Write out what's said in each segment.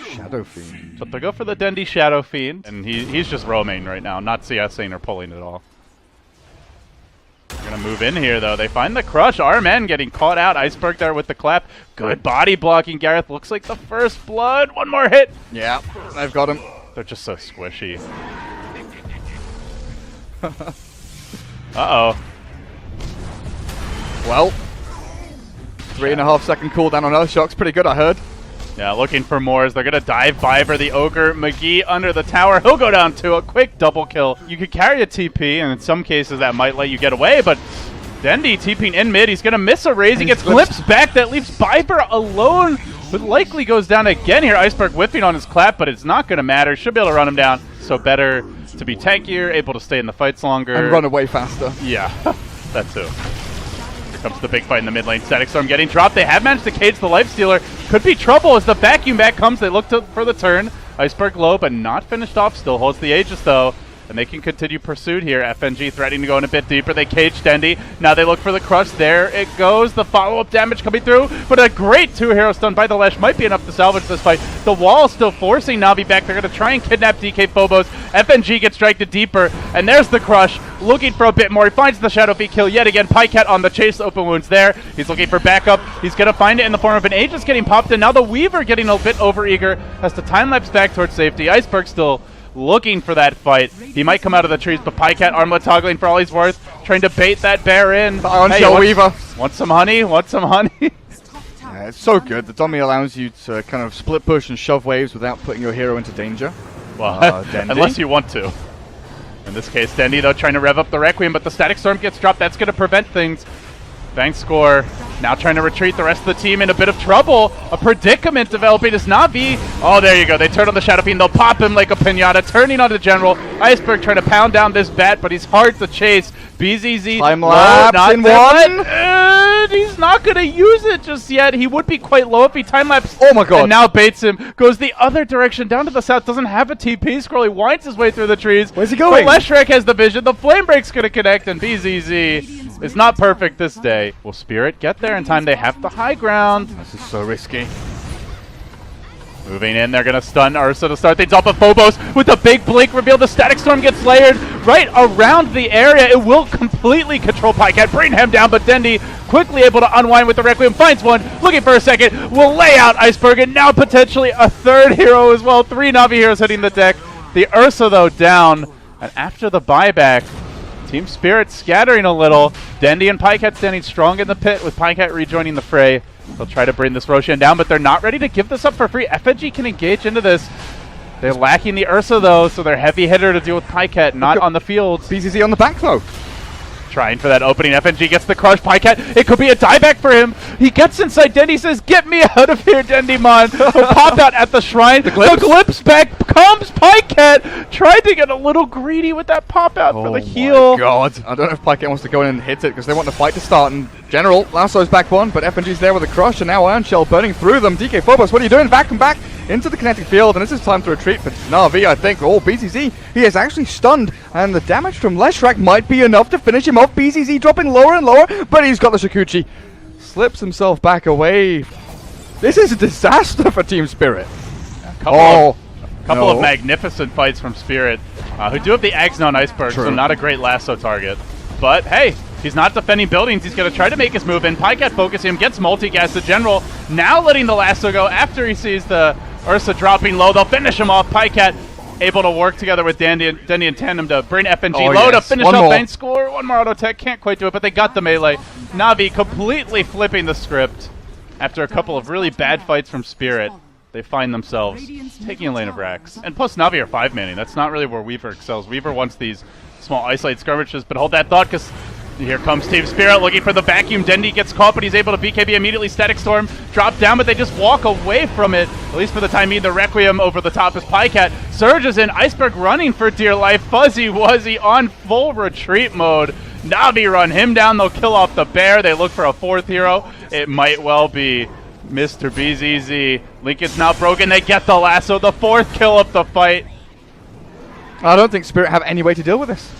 Shadow Fiend. But they go for the Dendi Shadow Fiend, and he's just roaming right now, not CSing or pulling at all. They're gonna move in here though. They find the crush. RMN getting caught out. Iceberg there with the clap. Good body blocking. Gareth looks like the first blood. One more hit. Yeah, I've got him. They're just so squishy. Uh-oh. Well, 3.5 second cooldown on Earthshock's pretty good, I heard. Yeah, looking for more as they're going to dive by for the Ogre. McGee under the tower. He'll go down to a quick double kill. You could carry a TP, and in some cases that might let you get away, but Dendi TPing in mid. He's going to miss a raise. He gets glimpsed back. That leaves Viper alone, but likely goes down again here. Iceberg whiffing on his clap, but it's not going to matter. Should be able to run him down. So better to be tankier, able to stay in the fights longer. And run away faster. Yeah, that too. Here comes the big fight in the mid lane. Static Storm getting dropped. They have managed to cage the Lifestealer. Could be trouble as the vacuum back comes. They look for the turn. Iceberg low, but not finished off. Still holds the Aegis though. And they can continue pursuit here. FNG threatening to go in a bit deeper. They cage Dendi. Now they look for the crush. There it goes. The follow-up damage coming through. But a great 2-hero stun by the Lesh might be enough to salvage this fight. The wall still forcing Navi back. They're going to try and kidnap DK Phobos. FNG gets dragged deeper. And there's the crush. Looking for a bit more. He finds the Shadow Feet kill yet again. Pycat on the chase. Open wounds there. He's looking for backup. He's going to find it in the form of an Aegis getting popped. And now the Weaver getting a bit overeager. Has to time-lapse back towards safety. Iceberg still looking for that fight. He might come out of the trees, but Pycat armlet toggling for all he's worth, trying to bait that bear in. Hey, Weaver. Want some honey? Want some honey? Yeah, it's so good. The dummy allows you to kind of split push and shove waves without putting your hero into danger. Well, unless you want to. In this case, Dendi, though, trying to rev up the Requiem, but the Static Storm gets dropped. That's going to prevent things. Bank score. Now trying to retreat. The rest of the team in a bit of trouble. A predicament developing as Navi. Oh, there you go. They turn on the Shadow Fiend. They'll pop him like a pinata. Turning on the General. Iceberg trying to pound down this bat, but he's hard to chase. BZZ. Time lapse in one. He's not going to use it just yet. He would be quite low if he time-lapsed. Oh my god. And now baits him. Goes the other direction. Down to the south. Doesn't have a TP. Scrolly winds his way through the trees. Where's he going? But Leshrac has the vision. The Flame Break's going to connect, and BZZ is not perfect this day. Will Spirit get there in time? They have the high ground. This is so risky. Moving in, they're going to stun Ursa to start things off. Of Phobos with a big blink reveal. The Static Storm gets layered right around the area. It will completely control Pycat, bring him down, but Dendi quickly able to unwind with the Requiem. Finds one, looking for a second. Will lay out Iceberg, and now potentially a third hero as well. 3 Navi heroes hitting the deck. The Ursa, though, down. And after the buyback, Team Spirit scattering a little. Dendi and Pycat standing strong in the pit with Pycat rejoining the fray. They'll try to bring this Roshan down, but they're not ready to give this up for free. FNG can engage into this. They're lacking the Ursa, though, so they're heavy hitter to deal with Pycat, not on the field. BZZ on the back, though. Trying for that opening. FNG gets the crush. Pycat, it could be a dieback for him. He gets inside. Dendi says, "Get me out of here, Dendimon." Pop out at the shrine. The glimpse back comes. Pycat tried to get a little greedy with that pop out for the heal. Oh my god. I don't know if Pycat wants to go in and hit it because they want the fight to start. And General, Lasso's back one, but FNG's there with a crush, and now Iron Shell burning through them. DK Phobos, what are you doing? Back and back into the kinetic field, and this is time to retreat for Navi, I think. Oh, BZZ, he is actually stunned, and the damage from Leshrac might be enough to finish him off. BZZ dropping lower and lower, but he's got the Shikuchi. Slips himself back away. This is a disaster for Team Spirit. A couple of magnificent fights from Spirit, who do have the Ags on Iceberg, so not a great lasso target. But hey, he's not defending buildings. He's going to try to make his move in. Pycat focusing him, gets multi-gas. The General now letting the lasso go after he sees the Ursa dropping low. They'll finish him off. Pycat able to work together with Dendi and Tandem to bring FNG low to finish up main score. One more auto tech, can't quite do it, but they got the melee. Navi completely flipping the script. After a couple of really bad fights from Spirit, they find themselves taking a lane of Rax. And plus Navi are 5-manning. That's not really where Weaver excels. Weaver wants these small isolated skirmishes, but hold that thought because here comes Team Spirit looking for the vacuum. Dendi gets caught, but he's able to BKB immediately. Static Storm drop down, but they just walk away from it, at least for the time being. The Requiem over the top is Pycat. Surges in. Iceberg running for dear life. Fuzzy Wuzzy on full retreat mode. Navi run him down. They'll kill off the bear. They look for a 4th hero. It might well be Mr. BZZ. Lincoln's now broken. They get the lasso. The 4th kill of the fight. I don't think Spirit have any way to deal with this.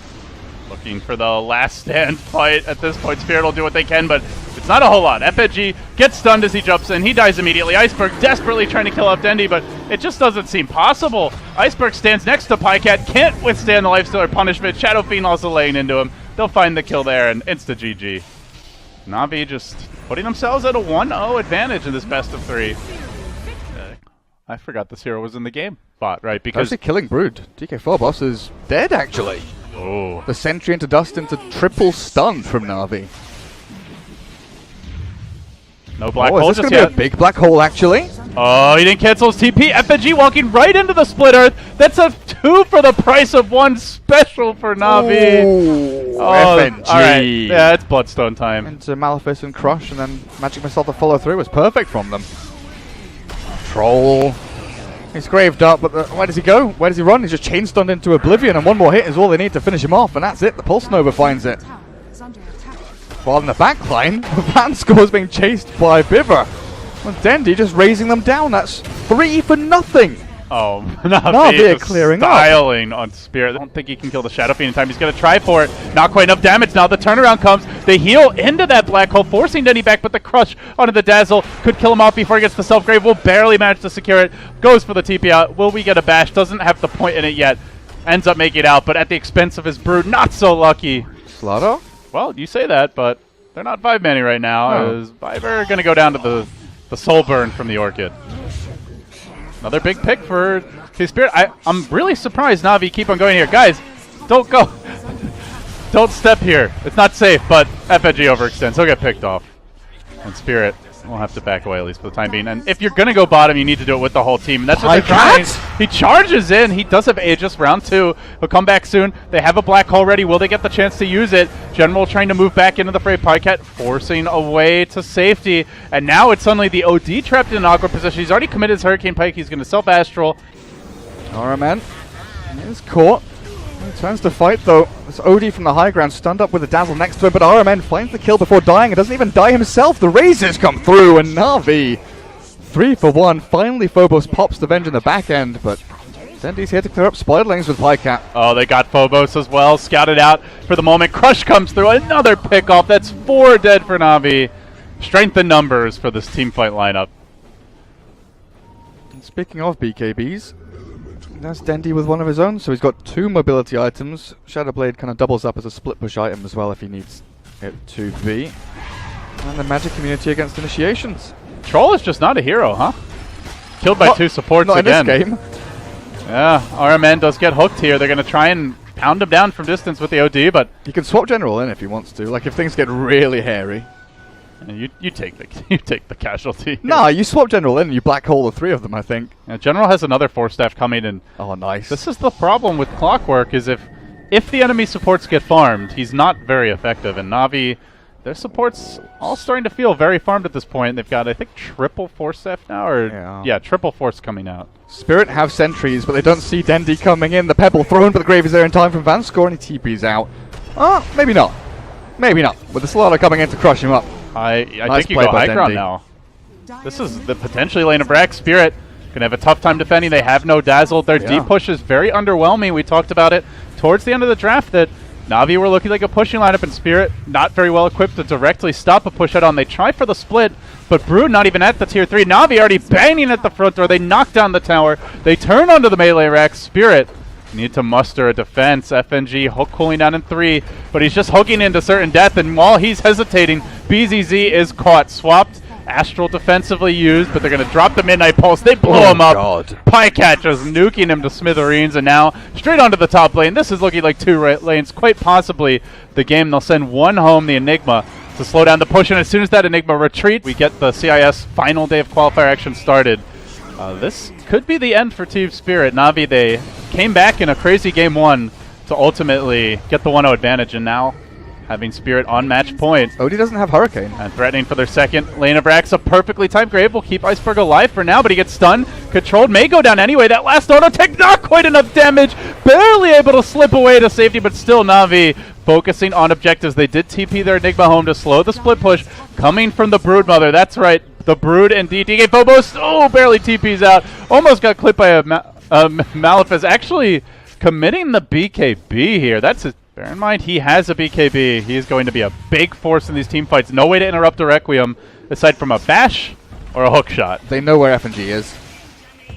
Looking for the last stand fight at this point. Spirit will do what they can, but It's not a whole lot. FNG gets stunned as he jumps in. He dies immediately. Iceberg desperately trying to kill off Dendi, but it just doesn't seem possible. Iceberg stands next to Pycat, can't withstand the Lifestealer punishment. Shadow Fiend also laying into him. They'll find the kill there, and insta-GG. Navi just putting themselves at a 1-0 advantage in this best of 3. I forgot this hero was in the game. Bot, right? Because actually killing Brood. DK Phobos is dead, actually. Oh. The Sentry into Dust into triple stun from Navi. No black hole is this just gonna yet. be a big black hole, actually? Oh, he didn't cancel his TP. FNG walking right into the Split Earth. That's a 2 for the price of 1 special for Navi. Ooh, oh, FNG. All right. Yeah, it's Bloodstone time. Into Malefice and Crush, and then Magic Missile to follow through was perfect from them. Troll. He's graved up, but where does he go? Where does he run? He's just chain stunned into Oblivion, and one more hit is all they need to finish him off, and that's it. The Pulse Nova finds it. While in the backline, Vanscore is being chased by Biver. And Dendi just raising them down. That's 3 for nothing. Oh, Navi Navi just clearing styling on Spirit. I don't think he can kill the Shadow Fiend in time. He's going to try for it. Not quite enough damage. Now the turnaround comes. They heal into that black hole, forcing Dendi back, but the Crush onto the Dazzle could kill him off before he gets the Self-Grave. Will barely manage to secure it. Goes for the TP out. Will we get a bash? Doesn't have the point in it yet. Ends up making it out, but at the expense of his Brood. Not so lucky. Slaughter? Well, you say that, but they're not 5-manny right now. Oh. As Viper going to go down to the Soul Burn from the Orchid. Another big pick for Team Spirit. I'm really surprised Navi keep on going here. Guys, don't go. Don't step here. It's not safe, but FNG overextends. He'll get picked off. And Spirit will have to back away, at least for the time being. And if you're going to go bottom, you need to do it with the whole team. And that's what they're trying. He charges in. He does have Aegis round 2. He'll come back soon. They have a black hole ready. Will they get the chance to use it? General trying to move back into the fray. Pycat forcing a way to safety. And now it's suddenly the OD trapped in an awkward position. He's already committed his Hurricane Pike. He's going to self-astral. Araman is caught. He turns to fight, though. It's OD from the high ground, stunned up with a Dazzle next to him, but Araman finds the kill before dying. It doesn't even die himself. The raises come through, and Navi, 3 for 1. Finally, Phobos pops the Venge in the back end, but Dendi's here to clear up Spiderlings with Pycat. Oh, they got Phobos as well. Scouted out for the moment. Crush comes through. Another pickoff. That's 4 dead for Navi. Strength in numbers for this team fight lineup. And speaking of BKBs, that's Dendi with one of his own, so he's got 2 mobility items. Shadowblade kind of doubles up as a split push item as well if he needs it to be. And the magic community against initiations. Troll is just not a hero, huh? Killed by 2 supports not again. in this game. Yeah, RMN does get hooked here. They're going to try and pound him down from distance with the OD, but He can swap General in if he wants to, like if things get really hairy. you take the casualty. Nah, you swap General in and you black hole the 3 of them, I think. Yeah, General has another 4-staff coming in. Oh, nice. This is the problem with Clockwork, is if the enemy supports get farmed, he's not very effective. And Navi, their supports all starting to feel very farmed at this point. They've got, I think, triple 4-staff now, or yeah, triple force coming out. Spirit have sentries, but they don't see Dendi coming in. The Pebble thrown, but the Grave is there in time from Vanscore, and he TP's out. Maybe not. Maybe not. With the Slaughter coming in to crush him up. I Nice think you play go by high ground Dendi. now. This is the potentially lane of Brax. Spirit gonna have a tough time defending. They have no Dazzle. Their deep push is very underwhelming. We talked about it towards the end of the draft that Navi were looking like a pushing lineup, and Spirit not very well equipped to directly stop a push head-on. They try for the split, but Brood not even at the tier 3. Navi already banging at the front door. They knock down the tower. They turn onto the melee rack. Spirit need to muster a defense. FNG hook cooling down in 3, but he's just hooking into certain death, and while he's hesitating, BZZ is caught. Swapped, Astral defensively used, but they're going to drop the Midnight Pulse. They blow him up. God. Pycat just nuking him to smithereens, and now straight onto the top lane. This is looking like 2 lanes, quite possibly the game. They'll send 1 home, the Enigma, to slow down the push, and as soon as that Enigma retreats, we get the CIS final day of qualifier action started. This could be the end for Team Spirit. Navi, they came back in a crazy game 1 to ultimately get the 1-0 advantage, and now having Spirit on match point. Odie doesn't have Hurricane. And threatening for their second lane of Rax. A perfectly timed Grave will keep Iceberg alive for now, but he gets stunned. Controlled, may go down anyway. That last auto tech, not quite enough damage. Barely able to slip away to safety, but still Navi focusing on objectives. They did TP their Enigma home to slow the split push. Coming from the Brood Mother, that's right. The Brood and DK Phobos, barely TPs out. Almost got clipped by a Malefice. Actually committing the BKB here. That's a Bear in mind, he has a BKB. He is going to be a big force in these team fights. No way to interrupt the Requiem aside from a bash or a hook shot. They know where FNG is.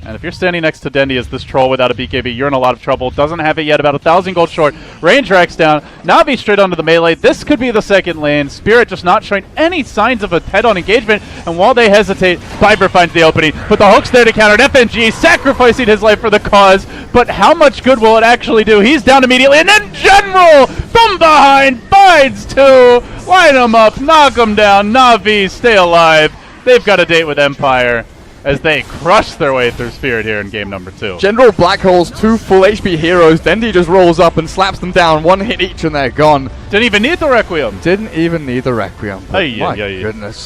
And if you're standing next to Dendy as this troll without a BKB, you're in a lot of trouble. Doesn't have it yet, about 1,000 gold short. Range racks down. Navi straight onto the melee. This could be the second lane. Spirit just not showing any signs of a head-on engagement. And while they hesitate, Viper finds the opening. But the hook's there to counter it. FNG sacrificing his life for the cause. But how much good will it actually do? He's down immediately. And then General from behind finds two. Line him up. Knock him down. Navi, stay alive. They've got a date with Empire as they crush their way through Spirit here in game number 2. General Black Hole's 2 full HP heroes. Dendy just rolls up and slaps them down. 1 hit each and they're gone. Didn't even need the Requiem. Didn't even need the Requiem. My Goodness.